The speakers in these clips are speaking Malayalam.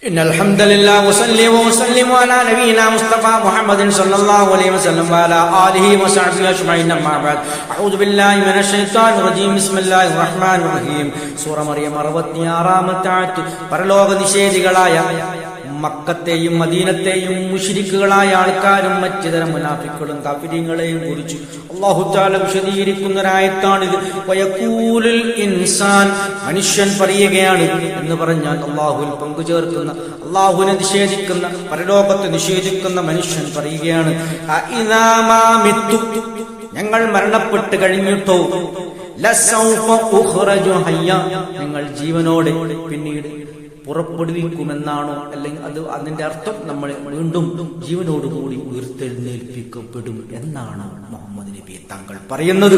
إن الحمد لله وصلي وسلم على نبينا مصطفى محمد صلى الله عليه وسلم وعلى آله وصحبه أجمعين أما بعد أعوذ بالله من الشيطان الرجيم بسم الله الرحمن الرحيم സൂറ മറിയം 66-ാമത്തെ ആയത്ത് പരലോക നിഷേധികളായ മക്കത്തെയും മദീനത്തെയും മുശ്രിക്കുകളായ ആൾക്കാരും മറ്റു തരം മുനാഫിക്കുകളും കാഫിരീങ്ങളെയും കുറിച്ച് അല്ലാഹു തആല വിശദീകരിക്കുന്ന ഒരായത്താണിത്. വയഖൂലുൽ ഇൻസാൻ, മനുഷ്യൻ പറയുകയാണ് എന്ന് പറഞ്ഞാൽ അല്ലാഹുവിൽ പങ്കുചേർക്കുന്ന, അല്ലാഹുവിനെ നിഷേധിക്കുന്ന, പരലോകത്തെ നിഷേധിക്കുന്ന മനുഷ്യൻ പറയുകയാണ്, അഇദാ മാ മിത്തു, ഞങ്ങൾ മരണപ്പെട്ട് കഴിഞ്ഞിട്ടോ, ലസൗഫ ഉഖ്റജു ഹയ്യ, ഞങ്ങൾ ജീവനോടെ പിന്നീട് പുറപ്പെടുവിക്കുമെന്നാണോ? അല്ലെങ്കിൽ അതിന്റെ അർത്ഥം നമ്മൾ വീണ്ടും ജീവനോടുകൂടി ഉയർത്തെഴുന്നേൽപ്പിക്കപ്പെടും എന്നാണ് മുഹമ്മദ് നബി താങ്കൾ പറയുന്നത്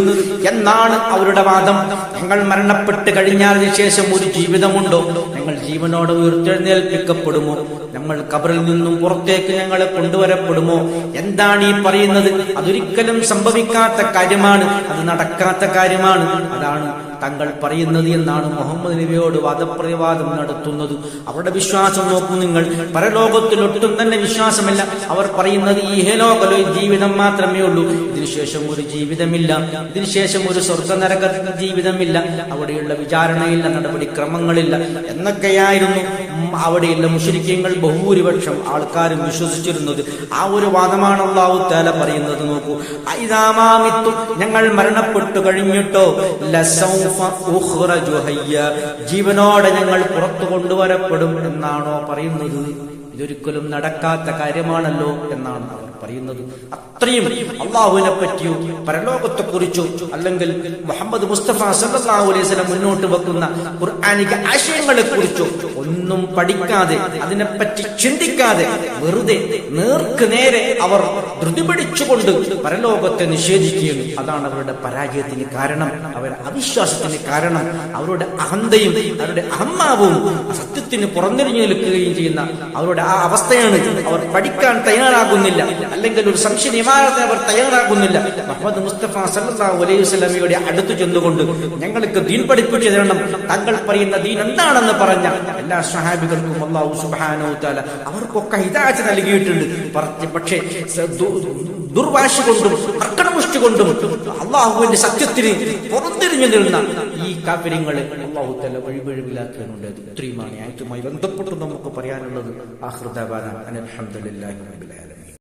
എന്നാണ് അവരുടെ വാദം. ഞങ്ങൾ മരണപ്പെട്ട് കഴിഞ്ഞതിന് ശേഷം ഒരു ജീവിതമുണ്ടോ? ഞങ്ങൾ ജീവനോടെ ഉയർത്തെഴുന്നേൽപ്പിക്കപ്പെടുമോ? നമ്മൾ ഖബറിൽ നിന്നും പുറത്തേക്ക് ഞങ്ങളെ കൊണ്ടുവരപ്പെടുമോ? എന്താണ് ഈ പറയുന്നത്? അതൊരിക്കലും സംഭവിക്കാത്ത കാര്യമാണ്, അത് നടക്കാത്ത കാര്യമാണ്. അതാണ് തങ്ങൾ പറയുന്നത് എന്നാണ് മുഹമ്മദ് നബിയോട് വാദപ്രതിവാദം നടത്തുന്നത്. അവരുടെ വിശ്വാസം നോക്കൂ നിങ്ങൾ. പരലോകത്തിൽ ഒട്ടും തന്നെ വിശ്വാസമില്ല. അവർ പറയുന്നത് ഇഹലോക ജീവിതം മാത്രമേ ഉള്ളൂ, ഇതിനുശേഷം ഒരു ജീവിതമില്ല, ഇതിനുശേഷം ഒരു സ്വർഗനരക ജീവിതമില്ല, അവിടെയുള്ള വിചാരണയില്ല, നടപടിക്രമങ്ങളില്ല എന്നൊക്കെയായിരുന്നു അവിടെയുള്ള മുശ്രിക്കീങ്ങൾ ബഹുഭൂരിപക്ഷം ആൾക്കാരും വിശ്വസിച്ചിരുന്നത്. ആ ഒരു വാദമാണ് അല്ലാഹു തആല പറയുന്നത്. നോക്കൂ, ഐദാമാമിത്തു, ഞങ്ങൾ മരണപ്പെട്ടു കഴിഞ്ഞിട്ടോ, ലസൗഫ ഉഖ്റജു ഹയ്യ, ജീവനോടെ ഞങ്ങൾ പുറത്തു കൊണ്ടുവരപ്പെടും എന്നാണോ പറയുന്നത്? ഇതൊരിക്കലും നടക്കാത്ത കാര്യമാണല്ലോ എന്നാണ് അവർ പറയുന്നത്. അത്രയും അള്ളാഹുവിനെ പറ്റിയോ പരലോകത്തെ കുറിച്ചോ അല്ലെങ്കിൽ മുഹമ്മദ് മുസ്തഫ സല്ലല്ലാഹു അലൈഹി വസല്ലം മുന്നോട്ട് വെക്കുന്ന ഖുർആനിക ആശയങ്ങളെ കുറിച്ചോ ഒന്നും പഠിക്കാതെ, അതിനെപ്പറ്റി ചിന്തിക്കാതെ വെറുതെ നേർക്ക് നേരെ അവർ ധൃതി പിടിച്ചുകൊണ്ട് പരലോകത്തെ നിഷേധിക്കുകയും അതാണ് അവരുടെ പരാജയത്തിന് കാരണം, അവരുടെ അവിശ്വാസത്തിന് കാരണം. അവരുടെ അഹന്തയും അവരുടെ അഹമ്മാവും സത്യത്തിന് പുറംതിരിഞ്ഞു നിൽക്കുകയും ചെയ്യുന്ന അവരുടെ ആ അവസ്ഥയാണ്. അവർ പഠിക്കാൻ തയ്യാറാകുന്നില്ല, അല്ലെങ്കിൽ ഒരു സംശയ നിവാരണത്തിന് അവർ തയ്യാറാകുന്നില്ല. മുഹമ്മദ് മുസ്തഫ സല്ലല്ലാഹു അലൈഹി വസല്ലമയുടെ അടുത്ത് ചെന്നുകൊണ്ട് ഞങ്ങൾക്ക് ദീൻ പഠിപ്പിച്ചു തരണം, താങ്കൾ പറയുന്ന ദീൻ എന്താണെന്ന് പറഞ്ഞ എല്ലാ സ്വഹാബികൾക്കും അല്ലാഹു സുബ്ഹാനഹു വ തആല അവർക്കൊക്കെ ഹിദായത്ത് നൽകിയിട്ടുണ്ട്. പക്ഷേ ദുർവാശി കൊണ്ടും അക്രമമുഷ്ടി കൊണ്ടും അള്ളാഹുവിന്റെ സത്യത്തിന് പുറംതിരിഞ്ഞു നിൽക്കുന്ന ഈ കാഫിര്യങ്ങളെ അല്ലാഹു തആല വഴിപിഴവിലാക്കുന്നുണ്ട്. ഇത്രയുമാണ് ആയത്തുമായി ബന്ധപ്പെട്ട് നമുക്ക് പറയാനുള്ളത്. ആഖിറു ദഅവാനാ അൽഹംദുലില്ലാഹി റബ്ബിൽ ആലമീൻ.